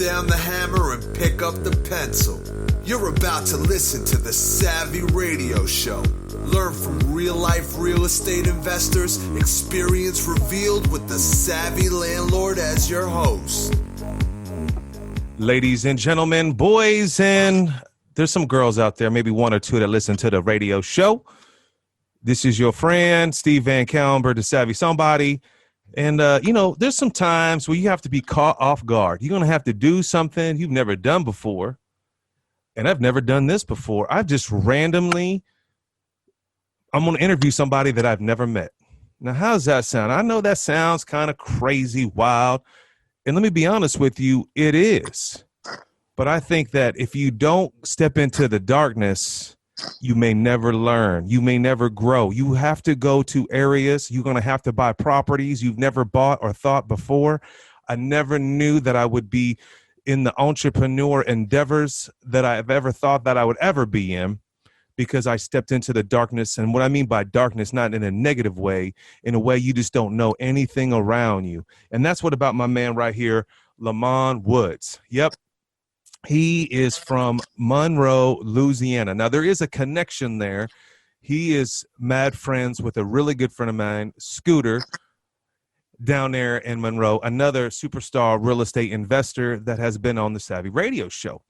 down the hammer and pick up the pencil. You're about to listen to the Savvy Radio Show. Learn from real-life real estate investors, experience revealed with the Savvy Landlord as your host. Ladies and gentlemen, boys, and there's some girls out there, maybe one or two that listen to the radio show. This is your friend, Steve VanCauwenbergh, the Savvy Somebody. And, there's some times where you have to be caught off guard. You're going to have to do something you've never done before. And I've never done this before. I'm going to interview somebody that I've never met. Now, how does that sound? I know that sounds kind of crazy, wild. And let me be honest with you, it is. But I think that if you don't step into the darkness, you may never learn. You may never grow. You have to go to areas. You're going to have to buy properties you've never bought or thought before. I never knew that I would be in the entrepreneur endeavors that I've ever thought that I would ever be in, because I stepped into the darkness. And what I mean by darkness, not in a negative way, in a way you just don't know anything around you. And that's what about my man right here, Lamont Woods. Yep. He is from Monroe, Louisiana. Now, there is a connection there. He is mad friends with a really good friend of mine, Scooter, down there in Monroe, another superstar real estate investor that has been on the Savvy Radio Show.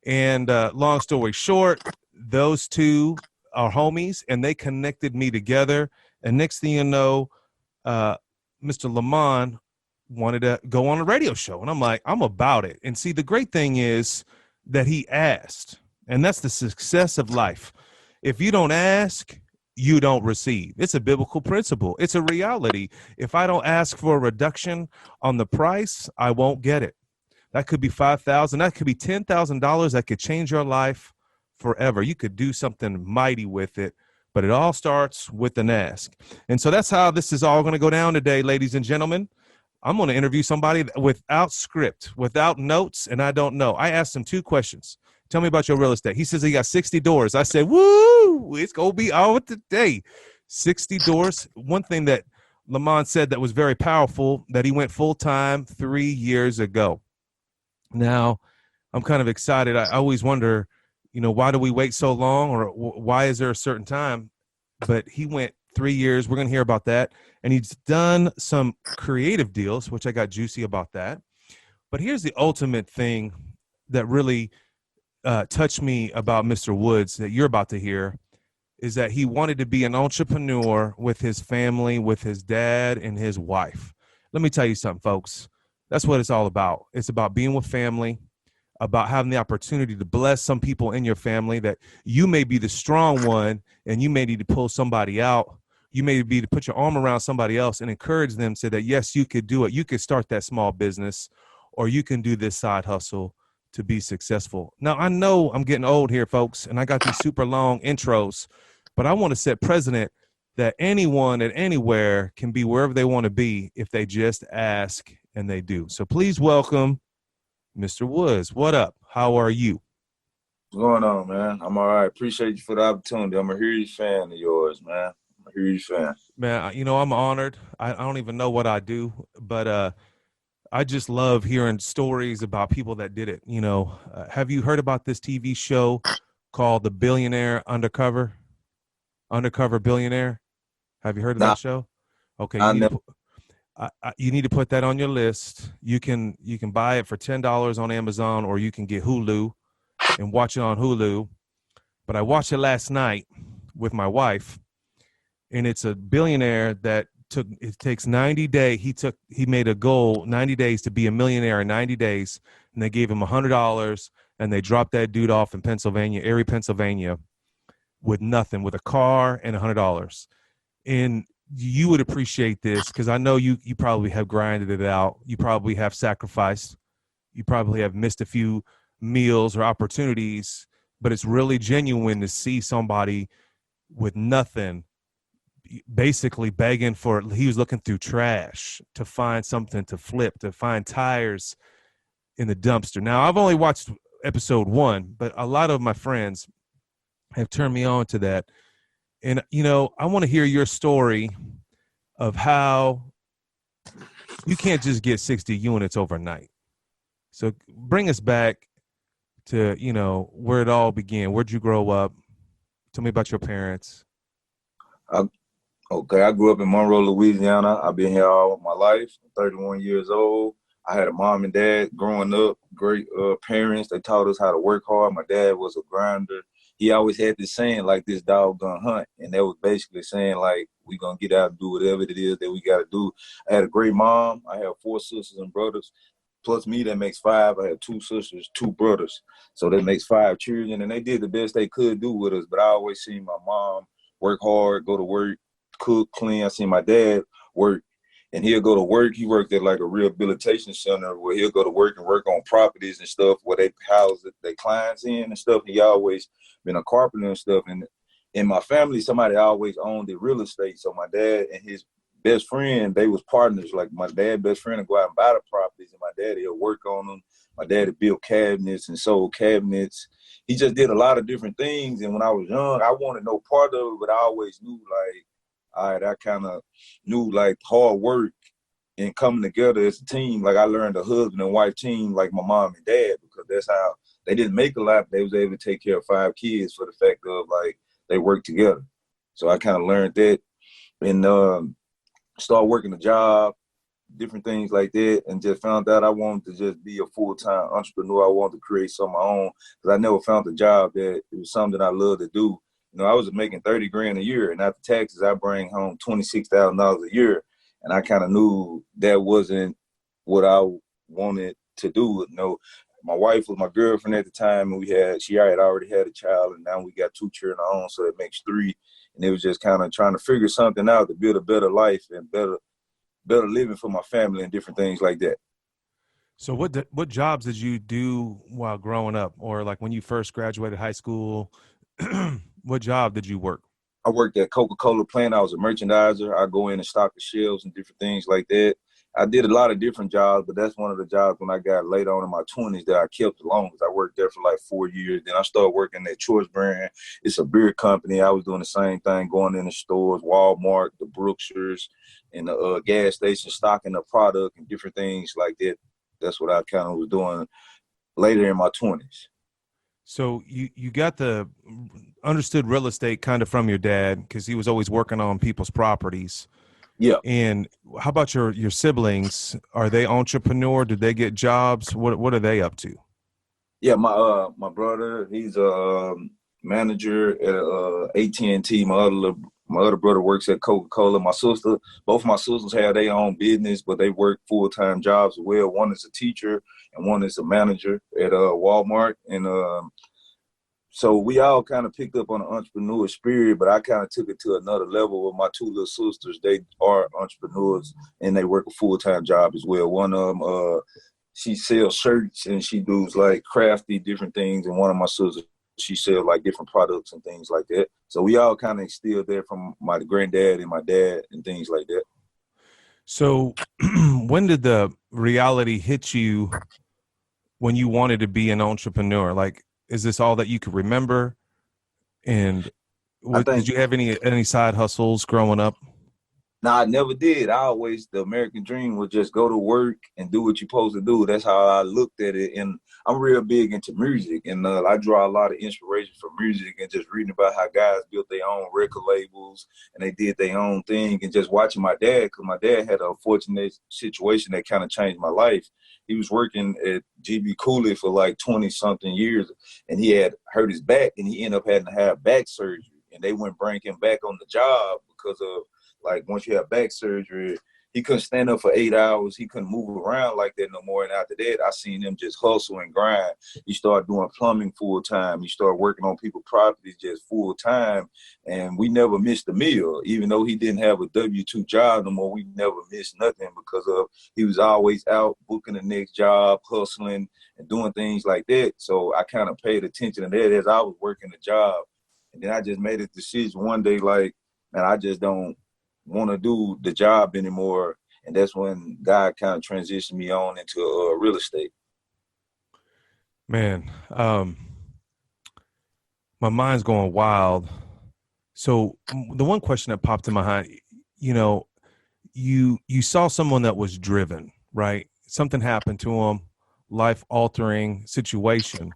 And long story short, those two are homies, and they connected me together. And next thing you know, Mr. Lamont wanted to go on a radio show. And I'm like, I'm about it. And see, the great thing is that he asked, and that's the success of life. If you don't ask, you don't receive. It's a biblical principle. It's a reality. If I don't ask for a reduction on the price, I won't get it. That could be $5,000. That could be $10,000. That could change your life forever. You could do something mighty with it, but it all starts with an ask. And so that's how this is all going to go down today, ladies and gentlemen. I'm going to interview somebody without script, without notes, and I don't know. I asked him two questions. Tell me about your real estate. He says he got 60 doors. I said, woo, it's going to be all today. 60 doors. One thing that Lamont said that was very powerful, that he went full-time 3 years ago. Now, I'm kind of excited. I always wonder, why do we wait so long, or why is there a certain time? But he went 3 years. We're going to hear about that. And he's done some creative deals, which I got juicy about that. But here's the ultimate thing that really touched me about Mr. Woods that you're about to hear, is that he wanted to be an entrepreneur with his family, with his dad and his wife. Let me tell you something, folks. That's what it's all about. It's about being with family, about having the opportunity to bless some people in your family, that you may be the strong one and you may need to pull somebody out. You may be to put your arm around somebody else and encourage them, say that, yes, you could do it. You could start that small business, or you can do this side hustle to be successful. Now, I know I'm getting old here, folks, and I got these super long intros, but I want to set precedent that anyone at anywhere can be wherever they want to be if they just ask, and they do. So please welcome Mr. Woods. What up? How are you? What's going on, man? I'm all right. Appreciate you for the opportunity. I'm a huge fan of yours, man. I'm a huge fan. Man, I'm honored. I don't even know what I do, but I just love hearing stories about people that did it. Have you heard about this TV show called The Billionaire Undercover Billionaire? Have you heard of that show? Okay, you need to put that on your list. You can buy it for $10 on Amazon, or you can get Hulu and watch it on Hulu. But I watched it last night with my wife, and it's a billionaire that takes 90 days. He made a goal, 90 days, to be a millionaire in 90 days. And they gave him $100, and they dropped that dude off in Pennsylvania, Erie, Pennsylvania, with nothing, with a car and $100. And you would appreciate this, because I know you probably have grinded it out. You probably have sacrificed. You probably have missed a few meals or opportunities, but it's really genuine to see somebody with nothing, basically begging for, he was looking through trash to find something to flip, to find tires in the dumpster. Now, I've only watched episode 1, but a lot of my friends have turned me on to that. And, I want to hear your story of how you can't just get 60 units overnight. So bring us back to, you know, where it all began. Where'd you grow up? Tell me about your parents. I, okay, I grew up in Monroe, Louisiana. I've been here all my life. I'm 31 years old. I had a mom and dad growing up, great parents. They taught us how to work hard. My dad was a grinder. He always had this saying, like, this dog gonna hunt. And that was basically saying, like, we gonna get out and do whatever it is that we gotta do. I had a great mom. I have 4 sisters and brothers. Plus me, that makes 5. I have 2 sisters, 2 brothers. So that makes 5 children. And they did the best they could do with us. But I always seen my mom work hard, go to work, cook, clean. I seen my dad work. And he'll go to work. He worked at like a rehabilitation center where he'll go to work and work on properties and stuff where they house their clients in and stuff. He always been a carpenter and stuff. And in my family, somebody always owned the real estate. So my dad and his best friend, they was partners. Like my dad's best friend would go out and buy the properties, and my dad, he'll work on them. My dad had built cabinets and sold cabinets. He just did a lot of different things. And when I was young, I wanted no part of it, but I always knew, like, all right, I kind of knew, like, hard work and coming together as a team. Like, I learned a husband and wife team like my mom and dad, because that's how they didn't make a lot, but they was able to take care of 5 kids for the fact of, like, they worked together. So I kind of learned that and started working a job, different things like that, and just found out I wanted to just be a full-time entrepreneur. I wanted to create some of my own, because I never found a job that it was something I loved to do. You know, I was making $30 grand a year, and after taxes, I bring home $26,000 a year. And I kind of knew that wasn't what I wanted to do. You know, my wife was my girlfriend at the time, and she had already had a child, and now we got 2 children of our own, so that makes 3. And it was just kind of trying to figure something out to build a better life and better living for my family and different things like that. So what jobs did you do while growing up, or like when you first graduated high school? What job did you work? I worked at Coca-Cola plant. I was a merchandiser. I go in and stock the shelves and different things like that. I did a lot of different jobs, but that's one of the jobs when I got later on in my 20s that I kept the longest. I worked there for like 4 years. Then I started working at Choice Brand. It's a beer company. I was doing the same thing, going in the stores, Walmart, the Brookshires, and the gas station, stocking the product and different things like that. That's what I kind of was doing later in my 20s. So you got the understood real estate kind of from your dad, because he was always working on people's properties. Yeah. And how about your siblings? Are they entrepreneur? Did they get jobs? What are they up to? Yeah, my brother, he's a manager at AT&T. My other brother works at Coca-Cola. Both my sisters have their own business, but they work full-time jobs as well. One is a teacher and one is a manager at Walmart. And so we all kind of picked up on the entrepreneur spirit, but I kind of took it to another level with my 2 little sisters. They are entrepreneurs and they work a full-time job as well. One of them, she sells shirts and she does like crafty different things. And one of my sisters, she sells like different products and things like that. So we all kind of instilled that from my granddad and my dad and things like that. So when did the reality hit you when you wanted to be an entrepreneur? Like, is this all that you could remember? And did you have any side hustles growing up? No, I never did. The American dream was just go to work and do what you're supposed to do. That's how I looked at it. And I'm real big into music. And I draw a lot of inspiration from music and just reading about how guys built their own record labels and they did their own thing. And just watching my dad, because my dad had a fortunate situation that kind of changed my life. He was working at GB Cooley for like 20-something years. And he had hurt his back and he ended up having to have back surgery. And they wouldn't bring him back on the job because of, like, once you have back surgery, he couldn't stand up for 8 hours. He couldn't move around like that no more. And after that, I seen him just hustle and grind. He started doing plumbing full time. He started working on people's properties just full time. And we never missed a meal. Even though he didn't have a W-2 job no more, we never missed nothing because he was always out booking the next job, hustling and doing things like that. So I kind of paid attention to that as I was working the job. And then I just made a decision one day, like, man, I just don't want to do the job anymore. And that's when God kind of transitioned me on into real estate. Man, my mind's going wild. So the one question that popped in my head, you know, you saw someone that was driven, right? Something happened to them. life-altering situation,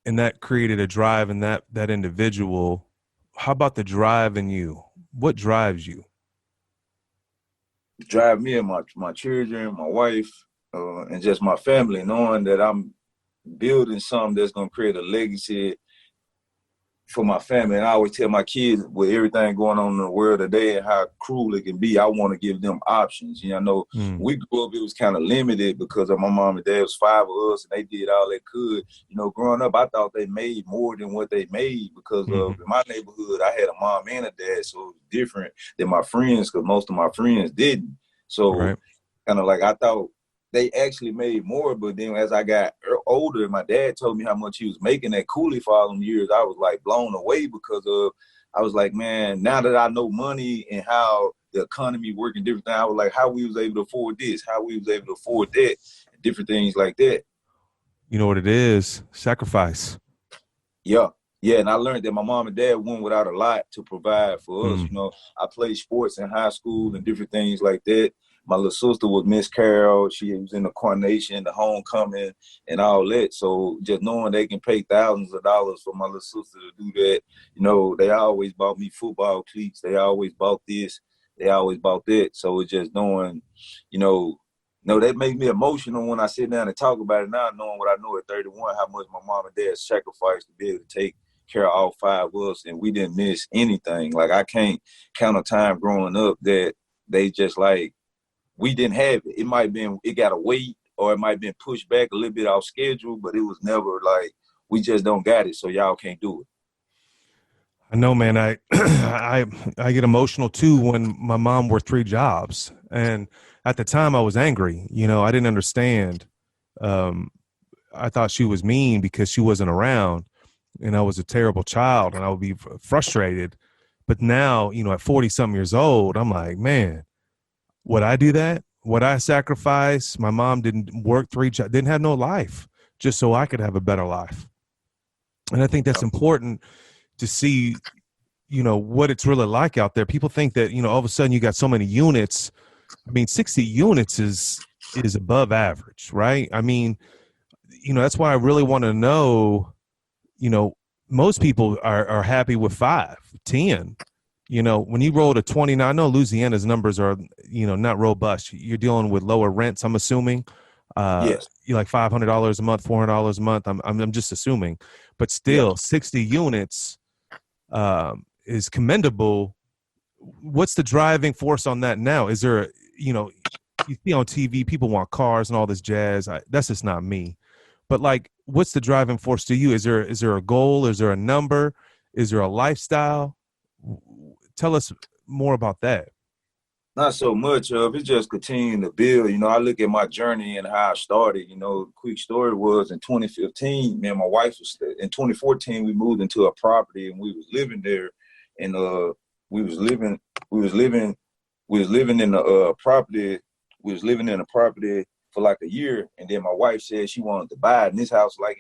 and that created a drive in that individual. How about the drive in you? What drives you? Drive me and my children, my wife, and just my family, knowing that I'm building something that's gonna create a legacy for my family. And I always tell my kids, with everything going on in the world today and how cruel it can be, I want to give them options. You know, I know we grew up, it was kind of limited because of my mom and dad. It was 5 of us, and they did all they could. You know, growing up, I thought they made more than what they made because of in my neighborhood, I had a mom and a dad, so it was different than my friends because most of my friends didn't. So kind of like I thought they actually made more, but then as I got older, and my dad told me how much he was making at Cooley for all them years, I was like blown away because I was like, man, now that I know money and how the economy works and different things, I was like, how we was able to afford this, how we was able to afford that, and different things like that. You know what it is? Sacrifice. Yeah. Yeah, and I learned that my mom and dad went without a lot to provide for us. You know, I played sports in high school and different things like that. My little sister was Miss Carol. She was in the coronation, the homecoming, and all that. So just knowing they can pay thousands of dollars for my little sister to do that, you know, they always bought me football cleats. They always bought this. They always bought that. So it's just knowing, you know, that makes me emotional when I sit down and talk about it now, knowing what I know at 31, how much my mom and dad sacrificed to be able to take care of all 5 of us, and we didn't miss anything. Like, I can't count a time growing up that they just like, we didn't have it. It might have been, it got to wait, or it might have been pushed back a little bit off schedule, but it was never like, we just don't got it, so y'all can't do it. I know, man. I I get emotional too when my mom worked 3 jobs, and at the time I was angry. You know, I didn't understand. I thought she was mean because she wasn't around, and I was a terrible child, and I would be frustrated. But now, you know, at 40-something years old, I'm like, man, would I do that? Would I sacrifice? My mom didn't work 3 jobs, didn't have no life, just so I could have a better life. And I think that's important to see, you know, what it's really like out there. People think that, you know, all of a sudden you got so many units. I mean, 60 units is above average, right? I mean, you know, that's why I really want to know, you know, most people are happy with 5, 10. You know, when you roll to 29, I know Louisiana's numbers are, you know, not robust. You're dealing with lower rents, I'm assuming. Yes. You're like $500 a month, $400 a month. I'm just assuming, but still, 60 units is commendable. What's the driving force on that now? Is there, you know, you see on TV, people want cars and all this jazz. That's just not me. But like, what's the driving force to you? Is there a goal? Is there a number? Is there a lifestyle? Tell us more about that. Not so much of it, just continuing to build. You know, I look at my journey and how I started. You know, quick story was in 2015, me and my wife was in 2014, we moved into a property and we was living there, and we was living in the property. We was living in a property for like a year, and then my wife said she wanted to buy it. And this house, like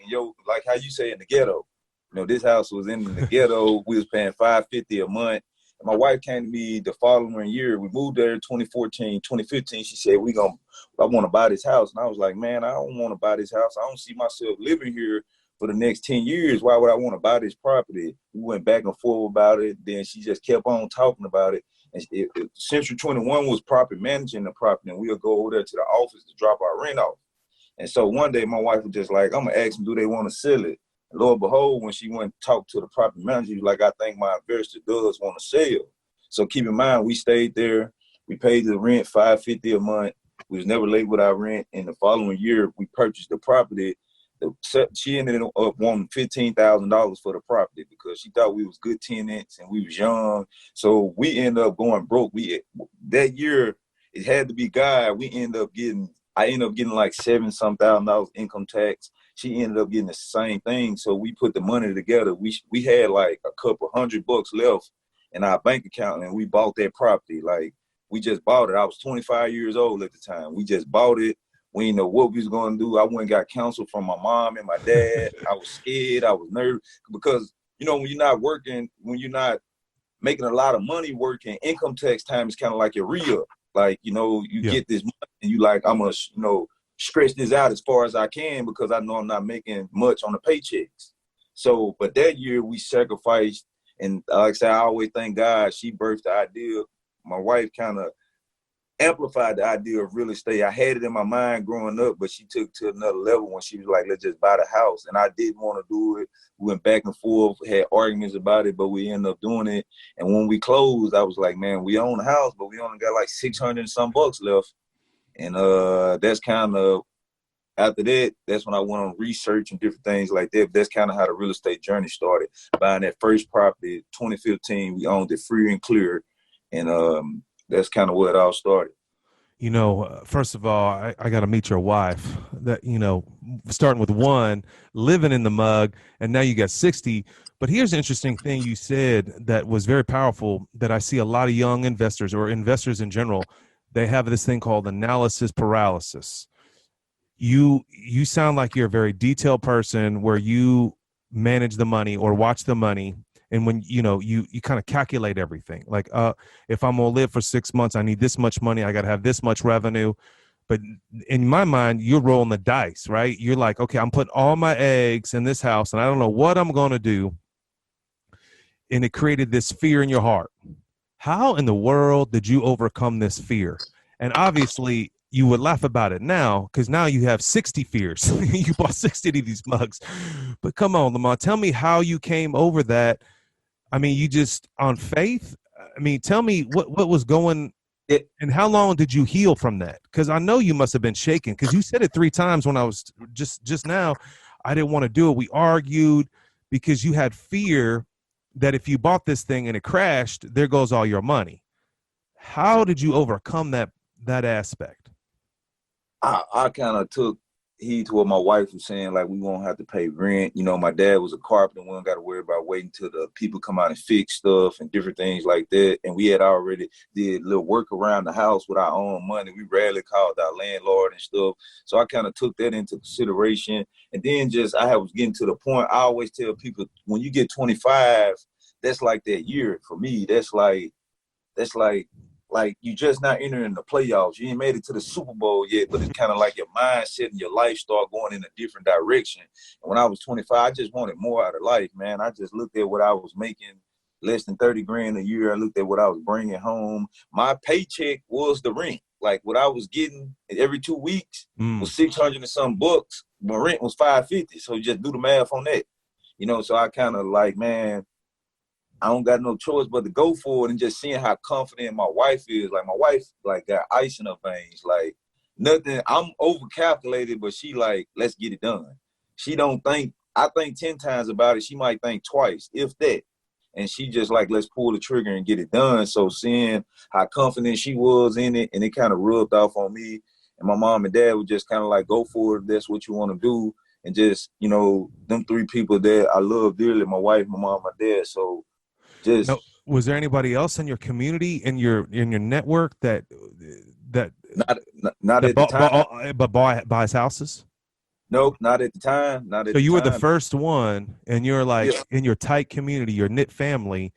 like how you say in the ghetto. You know, this house was in the ghetto. We was paying $550 a month. And my wife came to me the following year. We moved there in 2014, 2015. She said, I want to buy this house. And I was like, man, I don't want to buy this house. I don't see myself living here for the next 10 years. Why would I want to buy this property? We went back and forth about it. Then she just kept on talking about it. And Century 21 was property managing the property, and we'll go over there to the office to drop our rent off. And so one day my wife was just like, I'm going to ask them, do they want to sell it? And lo and behold, when she went and talked to the property manager, he was like, I think my investor does want to sell. So keep in mind, we stayed there. We paid the rent, $550 a month. We was never late with our rent. And the following year, we purchased the property. She ended up wanting $15,000 for the property because she thought we was good tenants and we was young. So we ended up going broke. That year, it had to be God. I ended up getting like $7-some thousand income tax. She ended up getting the same thing. So we put the money together. We had like a couple $100 left in our bank account, and we bought that property. Like, we just bought it. I was 25 years old at the time. We just bought it. We didn't know what we was going to do. I went and got counsel from my mom and my dad. I was scared. I was nervous because, you know, when you're not working, when you're not making a lot of money working, income tax time is kind of like your re-up. Like, you know, you get this money and you like, I'm going to, you know, stretch this out as far as I can because I know I'm not making much on the paychecks. So, but that year we sacrificed, and like I said, I always thank God she birthed the idea. My wife kind of amplified the idea of real estate. I had it in my mind growing up, but she took it to another level when she was like, let's just buy the house. And I didn't want to do it. We went back and forth, had arguments about it, but we ended up doing it. And when we closed, I was like, man, we own the house, but we only got like 600 and some bucks left. And that's kind of, after that, that's when I went on research and different things like that. But that's kind of how the real estate journey started. Buying that first property, 2015, we owned it free and clear. And that's kind of where it all started. You know, first of all, I got to meet your wife. That, you know, starting with one, living in the mug, and now you got 60. But here's an interesting thing you said that was very powerful that I see a lot of young investors or investors in general, they have this thing called analysis paralysis. You sound like you're a very detailed person where you manage the money or watch the money. And when, you know, you kind of calculate everything like, if I'm going to live for 6 months, I need this much money. I got to have this much revenue. But in my mind, you're rolling the dice, right? You're like, okay, I'm putting all my eggs in this house and I don't know what I'm going to do. And it created this fear in your heart. How in the world did you overcome this fear? And obviously you would laugh about it now because now you have 60 fears. You bought 60 of these mugs. But come on, Lamont, tell me how you came over that. I mean, you just on faith. I mean, tell me what was going and how long did you heal from that? Because I know you must have been shaken because you said it 3 times when I was just now. I didn't want to do it. We argued because you had fear that if you bought this thing and it crashed, there goes all your money. How did you overcome that aspect? I kind of took heed to what my wife was saying, like we won't have to pay rent. You know, my dad was a carpenter. We don't got to worry about waiting till the people come out and fix stuff and different things like that. And we had already did a little work around the house with our own money. We rarely called our landlord and stuff. So I kind of took that into consideration. And then I was getting to the point. I always tell people when you get 25, that's like that year for me. That's like you just not entering the playoffs. You ain't made it to the Super Bowl yet, but it's kind of like your mindset and your life start going in a different direction. And when I was 25, I just wanted more out of life, man. I just looked at what I was making, less than 30 grand a year. I looked at what I was bringing home. My paycheck was the rent. Like what I was getting every 2 weeks was 600 and some bucks. My rent was 550. So just do the math on that. You know, so I kind of like, man, I don't got no choice but to go for it, and just seeing how confident my wife is. Like my wife, like got ice in her veins. Like nothing. I'm over calculated, but she like, let's get it done. She don't think. I think 10 times about it. She might think twice, if that. And she just like, let's pull the trigger and get it done. So seeing how confident she was in it, and it kind of rubbed off on me. And my mom and dad would just kind of like, go for it. If that's what you want to do. And just, you know, them 3 people that I love dearly, my wife, my mom, my dad. So. Now, was there anybody else in your community, in your network that not at the time, buys houses? Nope, not at the time. Not at the time. So you were the first one, and you're like in your tight community, your knit family,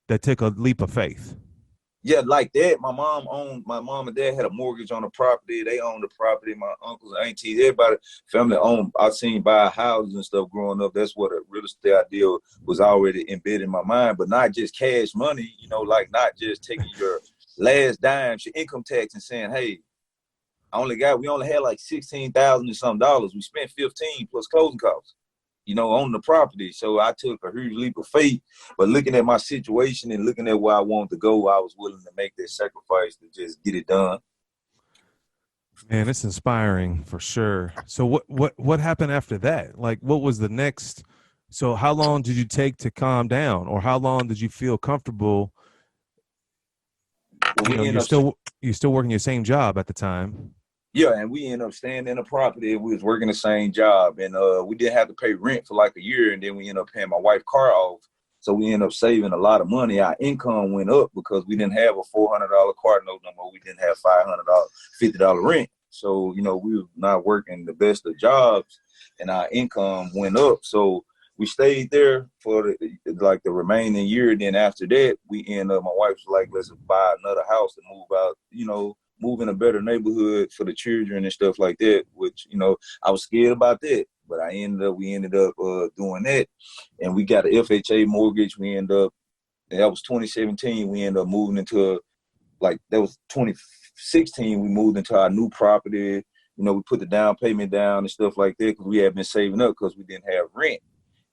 that took a leap of faith. Yeah, like that. My mom and dad had a mortgage on the property. They owned the property. My uncles and aunties, everybody, family owned. I've seen buy houses and stuff growing up. That's what a real estate idea was already embedded in my mind, but not just cash money, you know, like not just taking your last dime, your income tax and saying, hey, we only had like $16,000 and some dollars. We spent 15 plus closing costs, you know, on the property. So I took a huge leap of faith, but looking at my situation and looking at where I wanted to go, I was willing to make that sacrifice to just get it done. Man, it's inspiring for sure. So what happened after that? Like, what was the next? So how long did you take to calm down, or how long did you feel comfortable? You know, you're still working your same job at the time. Yeah, and we ended up staying in the property. We was working the same job, and we didn't have to pay rent for like a year, and then we ended up paying my wife's car off. So we ended up saving a lot of money. Our income went up because we didn't have a $400 car note no more. We didn't have $500, $50 rent. So, you know, we were not working the best of jobs, and our income went up. So we stayed there for the remaining year. Then after that, we ended up, my wife was like, let's buy another house and move out, you know, move in a better neighborhood for the children and stuff like that, which, you know, I was scared about that. But we ended up doing that. And we got an FHA mortgage. That was 2017. We ended up moving into, that was 2016. We moved into our new property. You know, we put the down payment down and stuff like that because we had been saving up because we didn't have rent.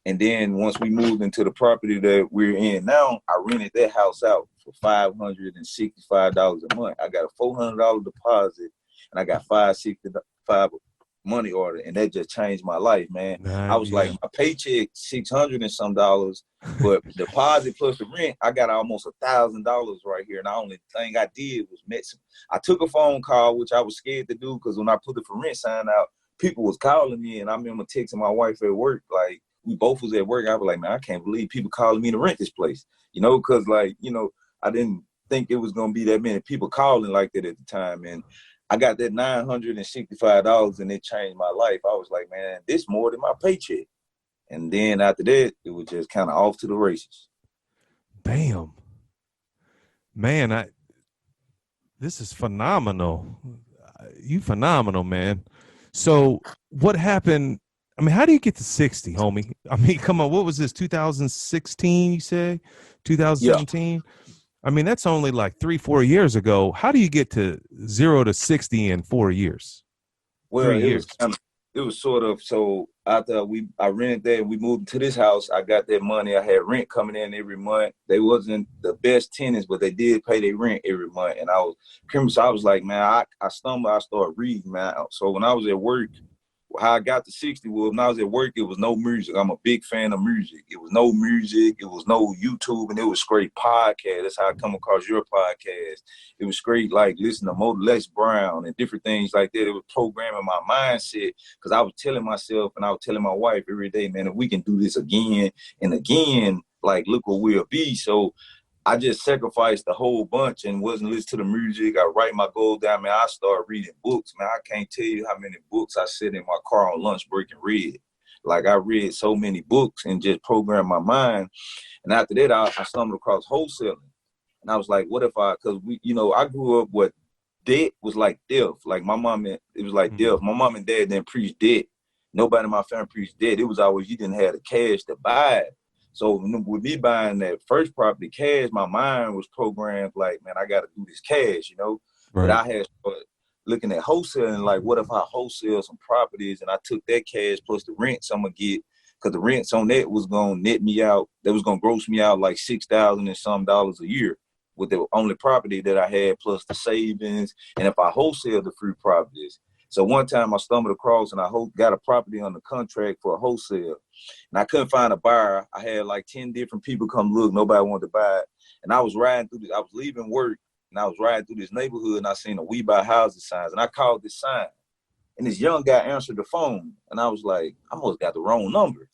And then once we moved into the property that we're in now, I rented that house out for $565 a month. I got a $400 deposit and I got $565 money order, and that just changed my life, man. I was like, my paycheck $600 and some dollars, but deposit plus the rent, I got almost $1,000 right here. And the only thing I did was I took a phone call, which I was scared to do because when I put the for rent sign out, people was calling me, and I remember texting my wife at work, like, we both was at work. I was like, man, I can't believe people calling me to rent this place, you know, because, like, you know, I didn't think it was going to be that many people calling like that at the time. And I got that $965 and it changed my life. I was like, man, this more than my paycheck. And then after that, it was just kind of off to the races. Bam. Man, this is phenomenal. You phenomenal, man. So what happened? I mean, how do you get to 60, homie? I mean, come on, what was this, 2016, you say? 2017? Yeah. I mean, that's only like 3-4 years ago. How do you get to 0 to 60 in 4 years? Well, 3 years. It was sort of, so after I rented that, we moved to this house. I got that money. I had rent coming in every month. They wasn't the best tenants, but they did pay their rent every month. And I was like, man, I stumbled. I started reading, man. So when I was at work, how I got to 60 was when I was at work, it was no music. I'm a big fan of music. It was no music. It was no YouTube, and it was straight podcast. That's how I come across your podcast. It was straight, like, listening to Les Brown and different things like that. It was programming my mindset because I was telling myself and I was telling my wife every day, man, if we can do this again and again, like, look what we'll be. So I just sacrificed a whole bunch and wasn't listening to the music. I write my goals down, man. I started reading books, man. I can't tell you how many books I sit in my car on lunch break and read. Like, I read so many books and just programmed my mind. And after that, I stumbled across wholesaling. And I was like, what if because I grew up what debt was like death. Like, my mom, it was like death. My mom and dad didn't preach debt. Nobody in my family preached debt. It was always, you didn't have the cash to buy it. So with me buying that first property cash, my mind was programmed like, man, I got to do this cash, you know. Right. But I had started looking at wholesaling, like, what if I wholesale some properties and I took that cash plus the rents I'm going to get, because the rents on that was going to net me out. That was going to gross me out like $6,000 and some dollars a year with the only property that I had plus the savings. And if I wholesale the free properties. So one time I stumbled across and I got a property on the contract for a wholesale. And I couldn't find a buyer. I had like 10 different people come look. Nobody wanted to buy it. And I was riding through I was leaving work and I was riding through this neighborhood and I seen a We Buy Houses signs. And I called this sign. And this young guy answered the phone. And I was like, I almost got the wrong number.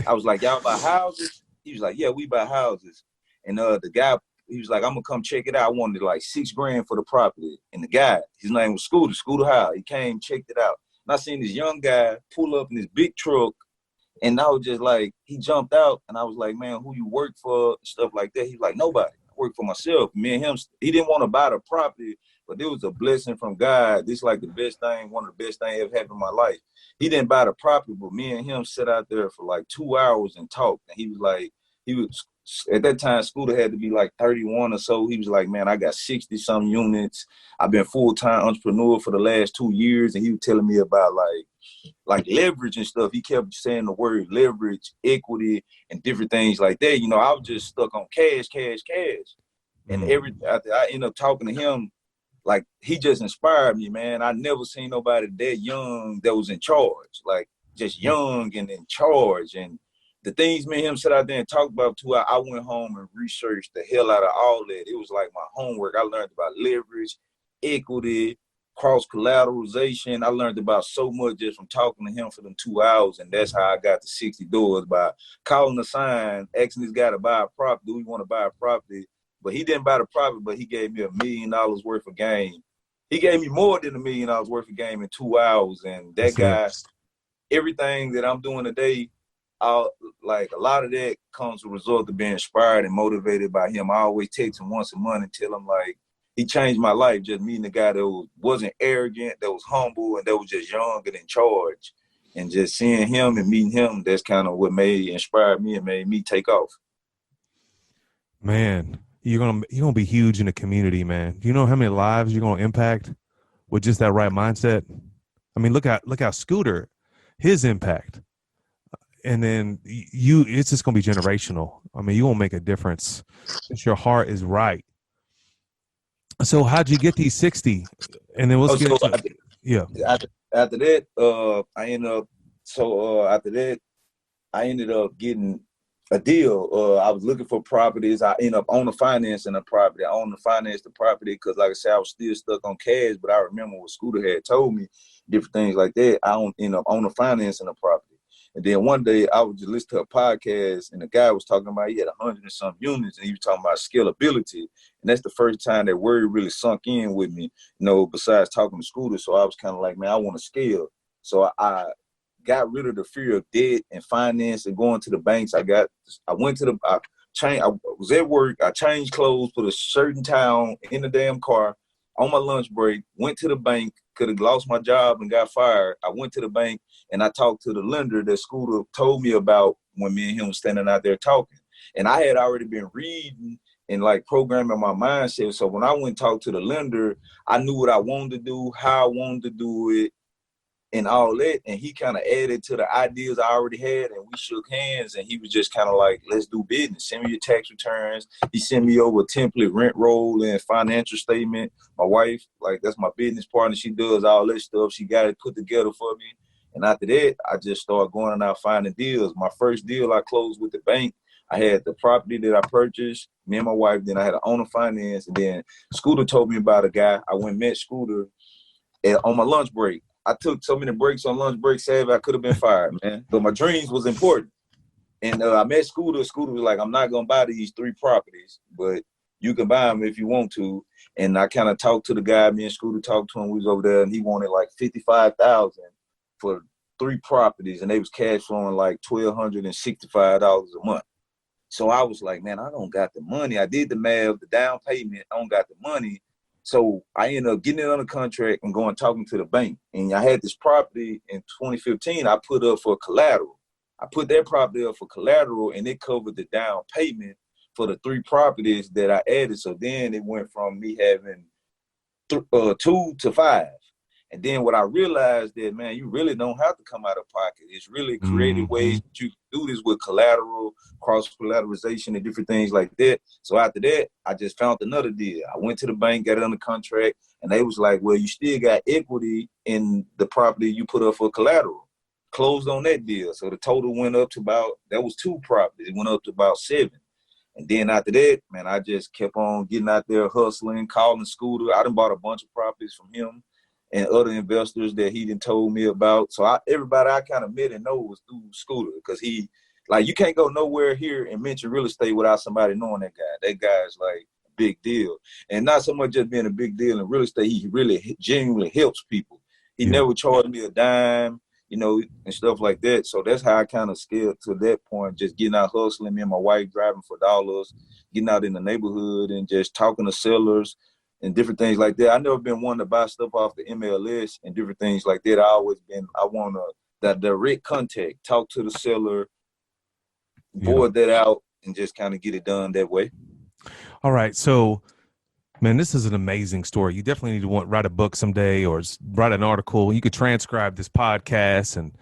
I was like, y'all buy houses? He was like, yeah, we buy houses. And the guy, he was like, I'm going to come check it out. I wanted like $6,000 for the property. And the guy, his name was Scooter Howell. He came, checked it out. And I seen this young guy pull up in this big truck. And I was just like, he jumped out. And I was like, man, who you work for? Stuff like that. He's like, nobody. I work for myself. Me and him, he didn't want to buy the property, but it was a blessing from God. This is like the best thing, one of the best things ever happened in my life. He didn't buy the property, but me and him sat out there for like 2 hours and talked. And he was at that time, Scooter had to be like 31 or so. He was like, man, I got 60-some units. I've been full-time entrepreneur for the last 2 years. And he was telling me about like leverage and stuff. He kept saying the word leverage, equity, and different things like that. You know, I was just stuck on cash. And after I ended up talking to him, like, he just inspired me, man. I never seen nobody that young that was in charge, like just young and in charge. And the things me and him sat out there and talked about too, I went home and researched the hell out of all that. It was like my homework. I learned about leverage, equity, cross-collateralization. I learned about so much just from talking to him for them 2 hours. And that's how I got to 60 doors, by calling the sign, asking this guy to buy a property. Do we want to buy a property? But he didn't buy the property, but he gave me $1 million worth of game. He gave me more than $1 million worth of game in 2 hours. And that guy, everything that I'm doing today, like, a lot of that comes as a result of being inspired and motivated by him. I always text him once a month and tell him, like, he changed my life. Just meeting a guy that wasn't arrogant, that was humble, and that was just young and in charge. And just seeing him and meeting him, that's kind of what inspired me and made me take off. Man, you're gonna be huge in the community, man. Do you know how many lives you're gonna impact with just that right mindset? I mean, look how Scooter, his impact, and then it's just gonna be generational. I mean, you won't make a difference if your heart is right. So how'd you get these 60? And then After that, I ended up getting a deal. I was looking for properties. I ended up owning financing a property. I owned the finance the property because, like I said, I was still stuck on cash. But I remember what Scooter had told me, different things like that. I ended up owning financing a property. And then one day I was just listening to a podcast, and the guy was talking about he had 100 and some units, and he was talking about scalability. And that's the first time that word really sunk in with me, besides talking to Scooter. So I was kind of like, man, I want to scale. So I got rid of the fear of debt and finance and going to the banks. I was at work. I changed clothes, put a shirt and tie in the damn car on my lunch break, went to the bank, could have lost my job and got fired. I went to the bank and I talked to the lender that Scooter told me about when me and him was standing out there talking. And I had already been reading and like programming my mindset. So when I went and talked to the lender, I knew what I wanted to do, how I wanted to do it, and all that. And he kind of added to the ideas I already had, and we shook hands, and he was just kind of like, let's do business. Send me your tax returns. He sent me over a template rent roll and financial statement. My wife, like, that's my business partner. She does all that stuff. She got it put together for me. And after that, I just started going out finding deals. My first deal I closed with the bank. I had the property that I purchased, me and my wife. Then I had an owner finance. And then Scooter told me about a guy. I went and met Scooter on my lunch break. I took so many breaks on lunch break, I could have been fired, man. But my dreams was important. And I met Scooter. Scooter was like, I'm not going to buy these 3 properties, but you can buy them if you want to. And I kind of talked to the guy. Me and Scooter talked to him. We was over there, and he wanted like $55,000 for 3 properties, and they was cash flowing like $1,265 a month. So I was like, man, I don't got the money. I did the math, the down payment. I don't got the money. So I ended up getting it under contract and going talking to the bank. And I had this property in 2015 I put up for collateral. I put that property up for collateral, and it covered the down payment for the 3 properties that I added. So then it went from me having 2 to 5. And then what I realized that, man, you really don't have to come out of pocket. It's really creative ways that you can do this with collateral, cross-collateralization, and different things like that. So after that, I just found another deal. I went to the bank, got it under contract, and they was like, well, you still got equity in the property you put up for collateral. Closed on that deal. So the total went up to that was 2 properties. It went up to about 7. And then after that, man, I just kept on getting out there hustling, calling Scooter. I done bought a bunch of properties from him and other investors that he done told me about. So everybody I kind of met and know was through Scooter, because you can't go nowhere here and mention real estate without somebody knowing that guy. That guy is like a big deal. And not so much just being a big deal in real estate, he really genuinely helps people. He never charged me a dime, and stuff like that. So that's how I kind of scaled to that point, just getting out hustling, me and my wife driving for dollars, getting out in the neighborhood and just talking to sellers and different things like that. I never been one to buy stuff off the MLS and different things like that. I want that direct contact, talk to the seller, board that out, and just kind of get it done that way. All right. So, man, this is an amazing story. You definitely need to write a book someday or write an article. You could transcribe this podcast, and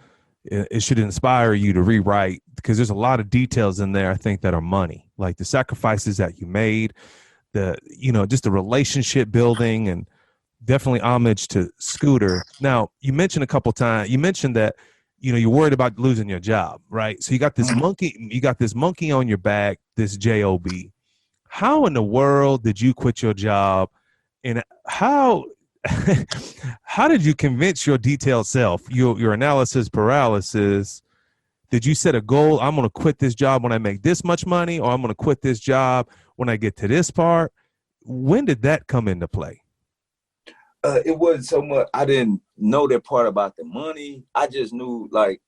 it should inspire you to rewrite, because there's a lot of details in there, I think, that are money, like the sacrifices that you made, just the relationship building, and definitely homage to Scooter. Now, you mentioned a couple times, you mentioned that, you're worried about losing your job, right? So you got this monkey on your back, this job. How in the world did you quit your job, and how did you convince your detailed self, your analysis paralysis? Did you set a goal? I'm going to quit this job when I make this much money, or I'm going to quit this job when I get to this part? When did that come into play? It wasn't so much. I didn't know that part about the money. I just knew, like,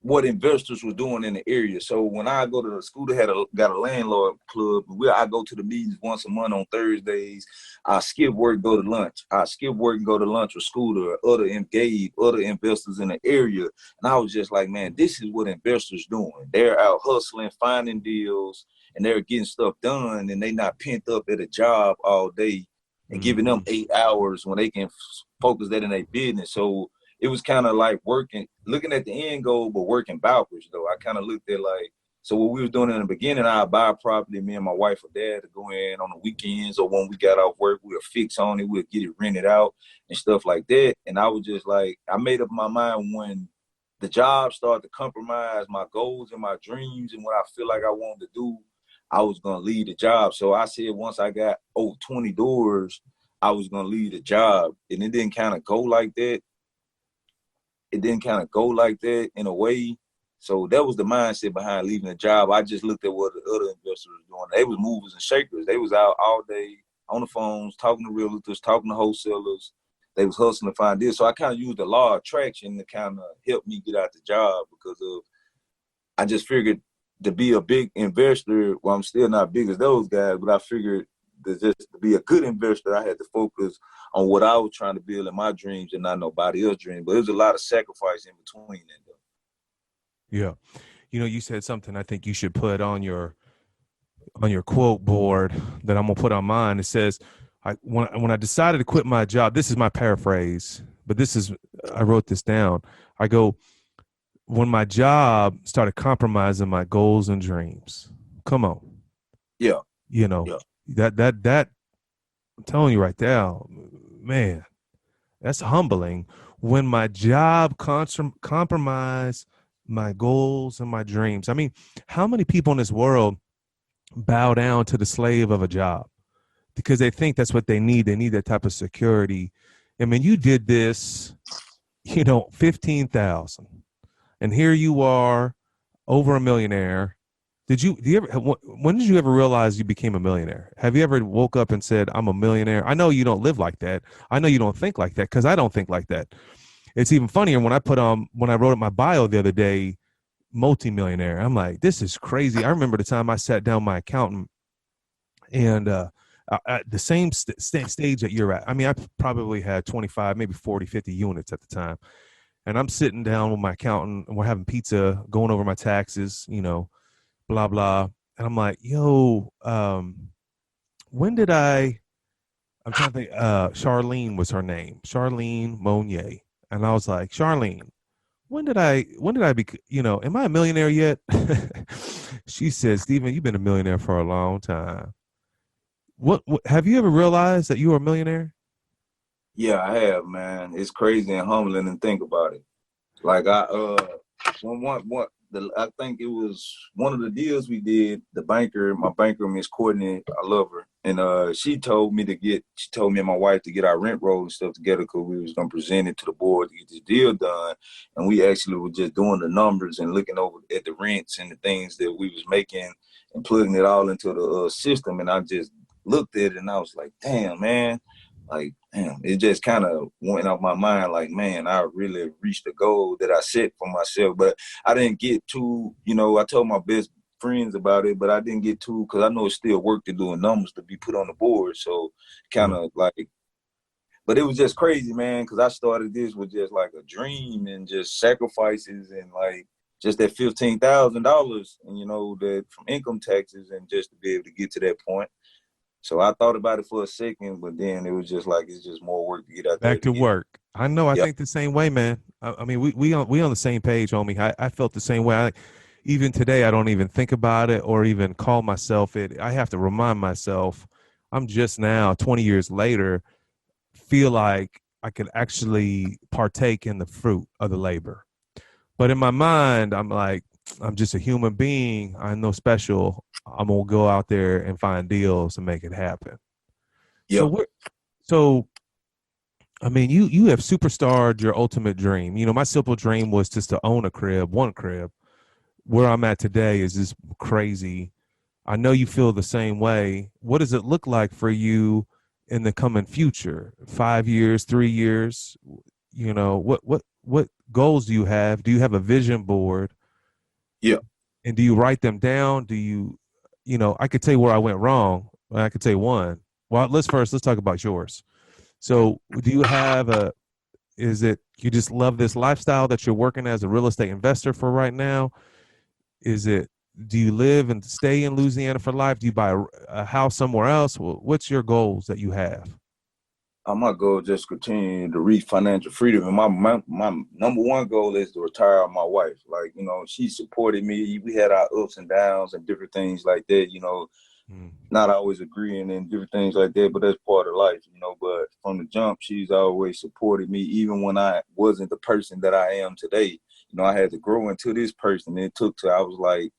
what investors were doing in the area. So when I go to the school, they got a landlord club. I go to the meetings once a month on Thursdays. I skip work, go to lunch. I skip work and go to lunch with Scooter or other investors in the area. And I was just like, man, this is what investors doing. They're out hustling, finding deals, and they're getting stuff done, and they not pent up at a job all day and giving them 8 hours when they can focus that in their business. So it was kind of like looking at the end goal, but working backwards, though. I kind of looked at so what we was doing in the beginning, I'd buy a property, me and my wife or dad to go in on the weekends, or when we got off work, we'll fix on it, we'll get it rented out and stuff like that. And I was just like, I made up my mind when the job started to compromise my goals and my dreams and what I feel like I wanted to do, I was going to leave the job. So I said once I got 20 doors, I was going to leave the job. And it didn't kind of go like that. In a way. So that was the mindset behind leaving the job. I just looked at what the other investors were doing. They was movers and shakers. They was out all day on the phones, talking to realtors, talking to wholesalers. They was hustling to find this. So I kind of used the law of attraction to kind of help me get out the job, because I just figured to be a big investor, well, I'm still not big as those guys, but I figured that just to be a good investor, I had to focus on what I was trying to build in my dreams and not nobody else's dream. But there's a lot of sacrifice in between that, though. Yeah. You said something I think you should put on your quote board that I'm going to put on mine. It says, when I decided to quit my job, this is my paraphrase, but I wrote this down. I go, when my job started compromising my goals and dreams. Come on. Yeah. Yeah. That I'm telling you right there, man, that's humbling. When my job compromised my goals and my dreams. I mean, how many people in this world bow down to the slave of a job because they think that's what they need? They need that type of security. I mean, you did this, 15,000, and here you are, over a millionaire. When did you ever realize you became a millionaire? Have you ever woke up and said, I'm a millionaire? I know you don't live like that. I know you don't think like that, because I don't think like that. It's even funnier when I wrote up my bio the other day, multimillionaire. I'm like, this is crazy. I remember the time I sat down with my accountant, and at the same stage that you're at. I mean, I probably had 25, maybe 40, 50 units at the time. And I'm sitting down with my accountant, and we're having pizza, going over my taxes, blah, blah. And I'm like, when did I'm trying to think, Charlene was her name, Charlene Monier. And I was like, Charlene, when did I be, am I a millionaire yet? She said, Stephen, you've been a millionaire for a long time. What have you ever realized that you are a millionaire? Yeah, I have, man. It's crazy and humbling to think about it. Like I think it was one of the deals we did. My banker, Miss Courtney, I love her, and she told me and my wife to get our rent roll and stuff together, because we was gonna present it to the board to get this deal done. And we actually were just doing the numbers and looking over at the rents and the things that we was making and plugging it all into the system. And I just looked at it and I was like, damn, man. Like, damn, it just kind of went off my mind. Like, man, I really reached the goal that I set for myself. But I didn't get too, I told my best friends about it, but I didn't get too, because I know it's still work to do and numbers to be put on the board. So kind of but it was just crazy, man, because I started this with just like a dream and just sacrifices and like just that $15,000, and, that from income taxes, and just to be able to get to that point. So I thought about it for a second, but then it was just like, it's just more work to get out there. Back to work. I know. I think the same way, man. I mean, we on the same page, homie. I felt the same way. Even today, I don't even think about it or even call myself it. I have to remind myself, I'm just now, 20 years later, feel like I could actually partake in the fruit of the labor. But in my mind, I'm like, I'm just a human being. I'm no special. I'm going to go out there and find deals and make it happen. Yep. So, I mean, you have superstarred your ultimate dream. My simple dream was just to own one crib. Where I'm at today is just crazy. I know you feel the same way. What does it look like for you in the coming future? 5 years, 3 years? What goals do you have? Do you have a vision board? Yeah. And do you write them down? Do you, I could tell you where I went wrong. I could tell you one. Well, let's talk about yours. So do you have is it, you just love this lifestyle that you're working as a real estate investor for right now? Is it, do you live and stay in Louisiana for life? Do you buy a house somewhere else? What's your goals that you have? My goal is just continue to reach financial freedom. And my number one goal is to retire my wife. Like, she supported me. We had our ups and downs and different things like that, not always agreeing and different things like that, but that's part of life, But from the jump, she's always supported me, even when I wasn't the person that I am today. I had to grow into this person. It took till I was like,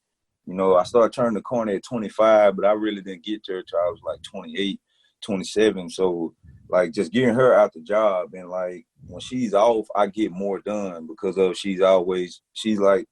I started turning the corner at 25, but I really didn't get there till I was like 28, 27. So, like, just getting her out the job, and like when she's off, I get more done because of she's like,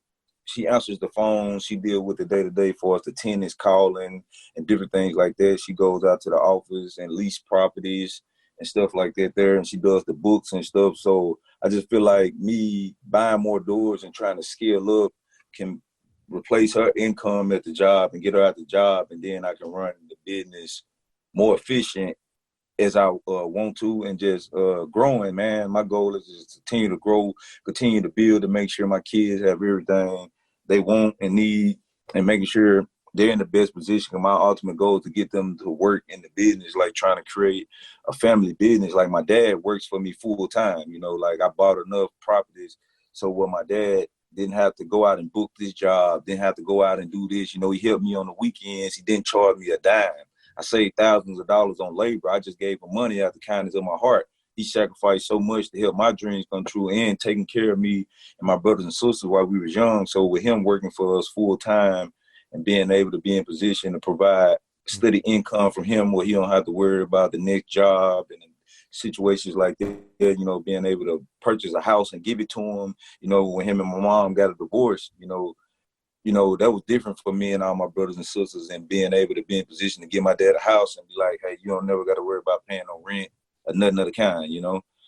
she answers the phone, she deals with the day-to-day for us, the tenants calling and different things like that. She goes out to the office and lease properties and stuff like that there, and she does the books and stuff. So I just feel like me buying more doors and trying to scale up can replace her income at the job and get her out the job, and then I can run the business more efficient as I want to, and just growing, man. My goal is just to continue to grow, continue to build, to make sure my kids have everything they want and need, and making sure they're in the best position. And my ultimate goal is to get them to work in the business, like trying to create a family business. Like my dad works for me full time, like I bought enough properties so when my dad didn't have to go out and book this job, didn't have to go out and do this. He helped me on the weekends. He didn't charge me a dime. I saved thousands of dollars on labor. I just gave him money out of the kindness of my heart. He sacrificed so much to help my dreams come true and taking care of me and my brothers and sisters while we was young. So with him working for us full time and being able to be in position to provide steady income from him where he don't have to worry about the next job and situations like that, being able to purchase a house and give it to him, when him and my mom got a divorce, that was different for me and all my brothers and sisters, and being able to be in position to give my dad a house and be like, hey, you don't never got to worry about paying no rent or nothing of the kind.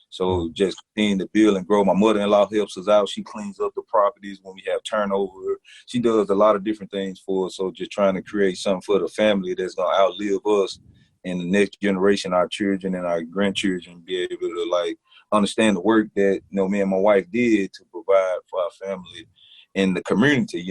So just continue to build and grow. My mother-in-law helps us out. She cleans up the properties when we have turnover. She does a lot of different things for us. So just trying to create something for the family that's going to outlive us and the next generation, our children and our grandchildren, be able to like understand the work that, me and my wife did to provide for our family in the community.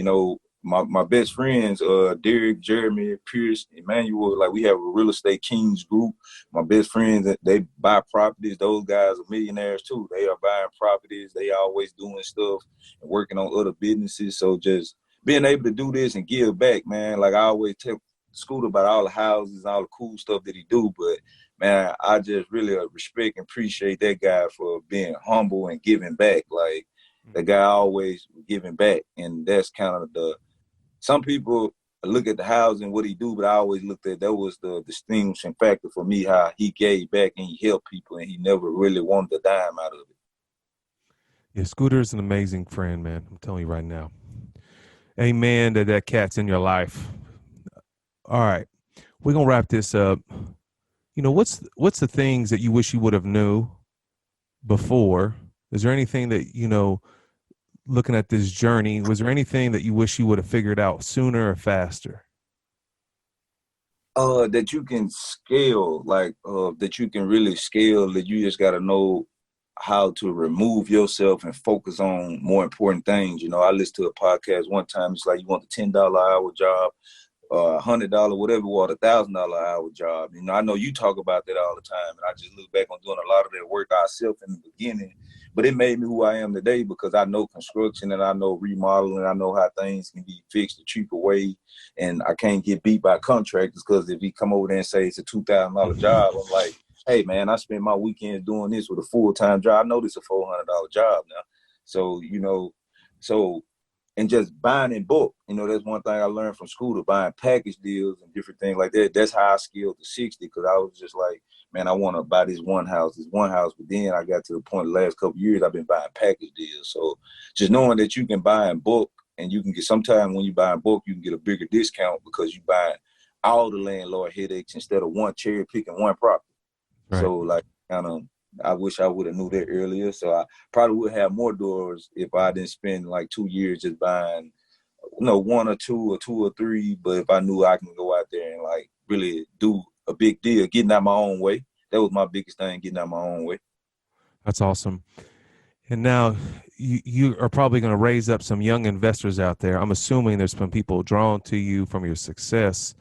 My best friends, Derek, Jeremy, Pierce, Emmanuel, like we have a real estate kings group. My best friends, they buy properties. Those guys are millionaires too. They are buying properties. They always doing stuff and working on other businesses. So just being able to do this and give back, man. Like I always tell Scooter about all the houses and all the cool stuff that he do, but man, I just really respect and appreciate that guy for being humble and giving back. Like the guy always giving back, and that's kind of some people look at the house and what he do, but I always looked at that was the distinguishing factor for me, how he gave back and he helped people and he never really wanted a dime out of it. Yeah, Scooter is an amazing friend, man. I'm telling you right now. Amen that cat's in your life. All right, we're gonna wrap this up. What's the things that you wish you would have knew before? Is there anything that looking at this journey, was there anything that you wish you would have figured out sooner or faster? That you can scale, like that you can really scale. That you just got to know how to remove yourself and focus on more important things. I listened to a podcast one time. It's like you want the $10 hour job, $100, whatever, or $1,000 hour job. I know you talk about that all the time, and I just look back on doing a lot of that work ourselves in the beginning. But it made me who I am today because I know construction and I know remodeling. I know how things can be fixed a cheaper way, and I can't get beat by contractors because if he come over there and say it's a $2,000 job, I'm like, hey man, I spend my weekends doing this with a full-time job. I know this is a $400 job now. So and just buying in bulk. That's one thing I learned from school, to buying package deals and different things like that. That's how I scaled to 60, because I was just like, man, I want to buy this one house. But then I got to the point the last couple of years, I've been buying package deals. So just knowing that you can buy in bulk, and you can get, sometimes when you buy in bulk, you can get a bigger discount because you buy all the landlord headaches instead of one cherry picking one property. Right. So like I wish I would have knew that earlier. So I probably would have more doors if I didn't spend like 2 years just buying one or two or three. But if I knew I can go out there and like really do a big deal, getting out my own way, that was my biggest thing, getting out my own way. That's awesome. And now you are probably going to raise up some young investors out there. I'm assuming there's some people drawn to you from your success.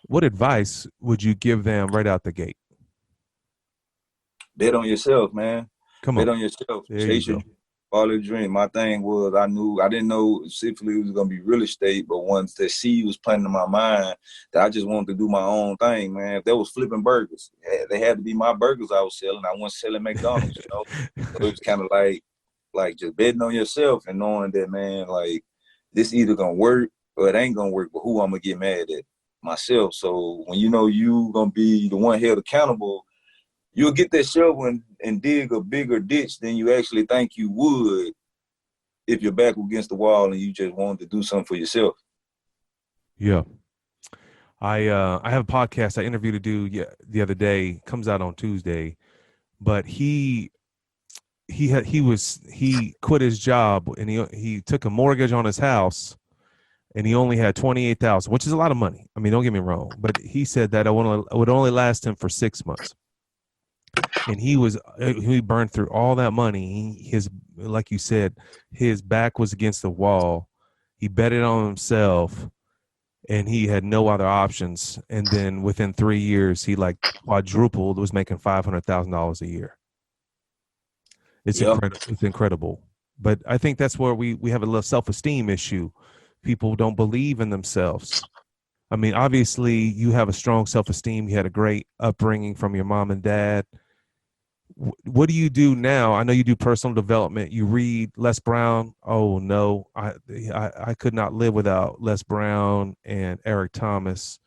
What advice would you give them right out the gate? Bet on yourself, man. Come Bet on. on yourself. There Chase you your go. follow your dream. My thing was I didn't know specifically it was gonna be real estate, but once the seed was planted in my mind that I just wanted to do my own thing, man. If that was flipping burgers, they had to be my burgers I was selling. I wasn't selling McDonald's, So it was kind of like just betting on yourself and knowing that, man, like this either gonna work or it ain't gonna work, but who I'm gonna get mad at? Myself. So when you know you gonna be the one held accountable, you'll get that shovel and dig a bigger ditch than you actually think you would if your back was against the wall and you just wanted to do something for yourself. Yeah. I have a podcast I interviewed a dude the other day, comes out on Tuesday, but he quit his job and he took a mortgage on his house and he only had 28,000, which is a lot of money. I mean, don't get me wrong, but he said that it would only last him for 6 months. And he burned through all that money. Like you said, his back was against the wall. He betted on himself and he had no other options. And then within 3 years, he like quadrupled, was making $500,000 a year. It's incredible. It's incredible. But I think that's where we have a little self-esteem issue. People don't believe in themselves. I mean, obviously you have a strong self-esteem. You had a great upbringing from your mom and dad. What do you do now? I know you do personal development. You read Les Brown. Oh no, I could not live without Les Brown and Eric Thomas.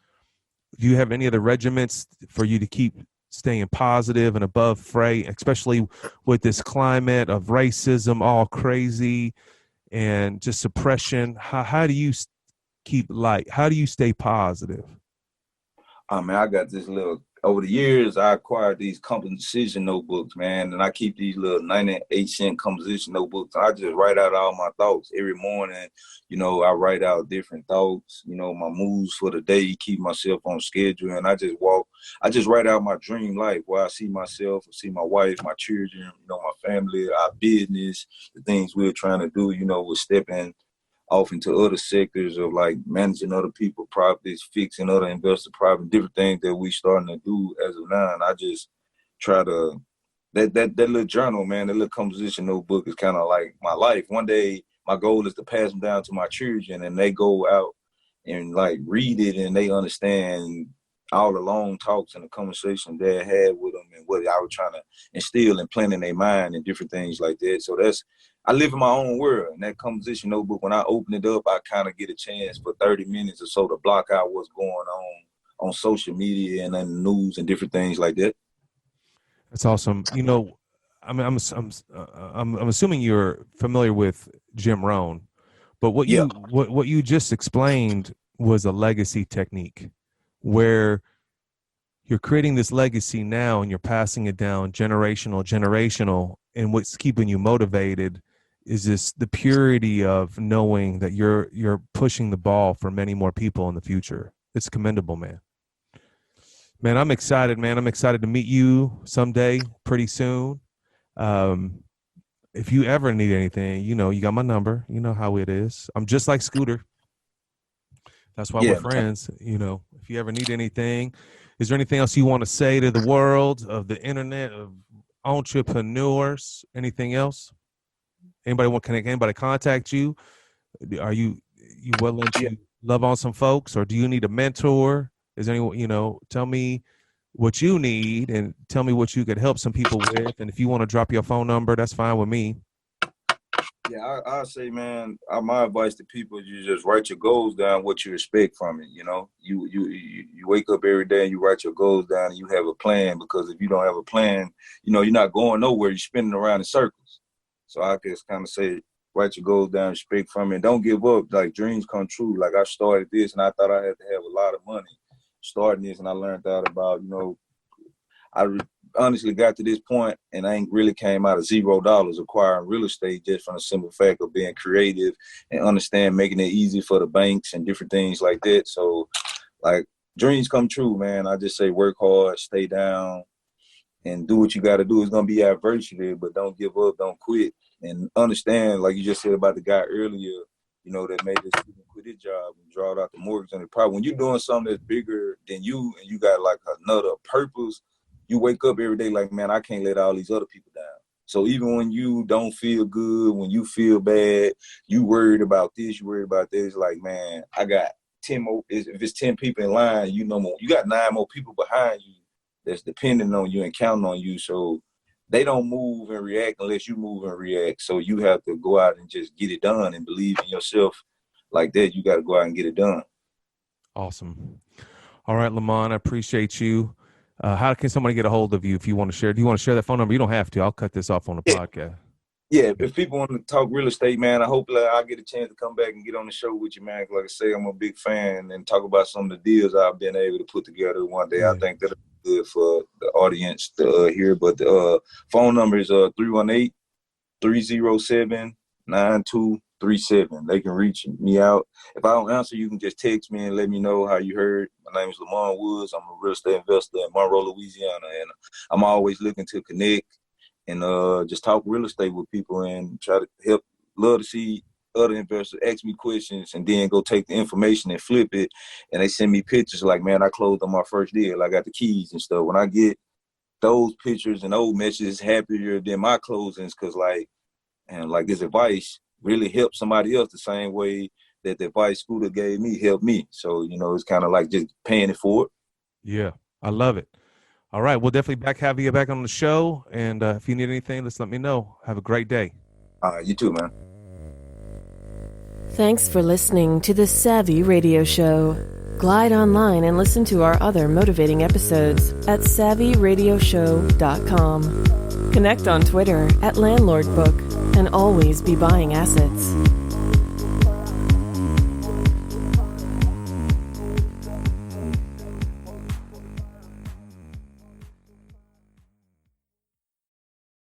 Do you have any other regiments for you to keep staying positive and above fray, especially with this climate of racism, all crazy and just suppression? How do you keep light? How do you stay positive? I mean, I got this little, over the years, I acquired these composition notebooks, man, and I keep these little 98-cent composition notebooks. I just write out all my thoughts every morning. You know, I write out different thoughts, you know, my moves for the day, keep myself on schedule, and I just write out my dream life, where I see myself, I see my wife, my children, you know, my family, our business, the things we're trying to do, you know, we're stepping off into other sectors of like managing other people properties, fixing other investor properties, different things that we starting to do as of now. And I just try to, that little journal, man, that little composition notebook is kind of like my life. One day, my goal is to pass them down to my children and they go out and like read it and they understand all the long talks and the conversation Dad had with them and what I was trying to instill and plant in their mind and different things like that. So I live in my own world. And that composition notebook, when I open it up, I kind of get a chance for 30 minutes or so to block out what's going on social media and in the news and different things like that. That's awesome. You know, I mean, I'm assuming you're familiar with Jim Rohn, but what you just explained was a legacy technique where you're creating this legacy now and you're passing it down generational, and what's keeping you motivated is this the purity of knowing that you're pushing the ball for many more people in the future. It's commendable, man. Man, I'm excited, man. I'm excited to meet you someday, pretty soon. If you ever need anything, you know, you got my number. You know how it is. I'm just like Scooter. That's why we're friends. You know, if you ever need anything, is there anything else you want to say to the world of the internet, of entrepreneurs, anything else? Can anybody contact you? Are you willing to love on some folks, or do you need a mentor? Is there anyone, you know, tell me what you need and tell me what you could help some people with. And if you want to drop your phone number, that's fine with me. Yeah, I say, man, my advice to people is you just write your goals down, what you expect from it. You know, you wake up every day and you write your goals down and you have a plan, because if you don't have a plan, you know, you're not going nowhere. You're spinning around in circles. So I just kind of say, write your goals down, expect from it. Don't give up. Like, dreams come true. Like, I started this and I thought I had to have a lot of money starting this, and I learned out about, you know, honestly got to this point and I ain't really came out of $0 acquiring real estate just from the simple fact of being creative and understand making it easy for the banks and different things like that. So like dreams come true, man. I just say work hard, stay down, and do what you got to do. It's going to be adversity, but don't give up, don't quit. And understand, like you just said about the guy earlier, you know, that made this student quit his job and draw out the mortgage on the property. When you're doing something that's bigger than you and you got like another purpose, you wake up every day like, man, I can't let all these other people down. So even when you don't feel good, when you feel bad, you worried about this, you worried about this, like, man, I got 10 more. If it's 10 people in line, you know more. You got 9 more people behind you that's depending on you and counting on you. So they don't move and react unless you move and react. So you have to go out and just get it done and believe in yourself like that. You got to go out and get it done. Awesome. All right, Lamont, I appreciate you. How can somebody get a hold of you if you want to share? Do you want to share that phone number? You don't have to. I'll cut this off on the podcast. Yeah, if people want to talk real estate, man, I hope I'll get a chance to come back and get on the show with you, man. Like I say, I'm a big fan and talk about some of the deals I've been able to put together one day. Yeah. I think that'll be good for the audience to hear. But the phone number is 318-307-9237. They can reach me out. If I don't answer, you can just text me and let me know how you heard. My name is Lamont Woods. I'm a real estate investor in Monroe, Louisiana, and I'm always looking to connect and just talk real estate with people and try to help. Love to see other investors ask me questions and then go take the information and flip it. And they send me pictures like, man, I closed on my first deal. I got the keys and stuff. When I get those pictures and those messages, happier than my closings, because like this advice really helped somebody else the same way that the advice Scooter gave me helped me. So, you know, it's kind of like just paying it forward. Yeah, I love it. All right, we'll definitely have you back on the show. And if you need anything, just let me know. Have a great day. You too, man. Thanks for listening to the Savvy Radio Show. Glide online and listen to our other motivating episodes at savvyradioshow.com. Connect on Twitter @LandlordBook and always be buying assets.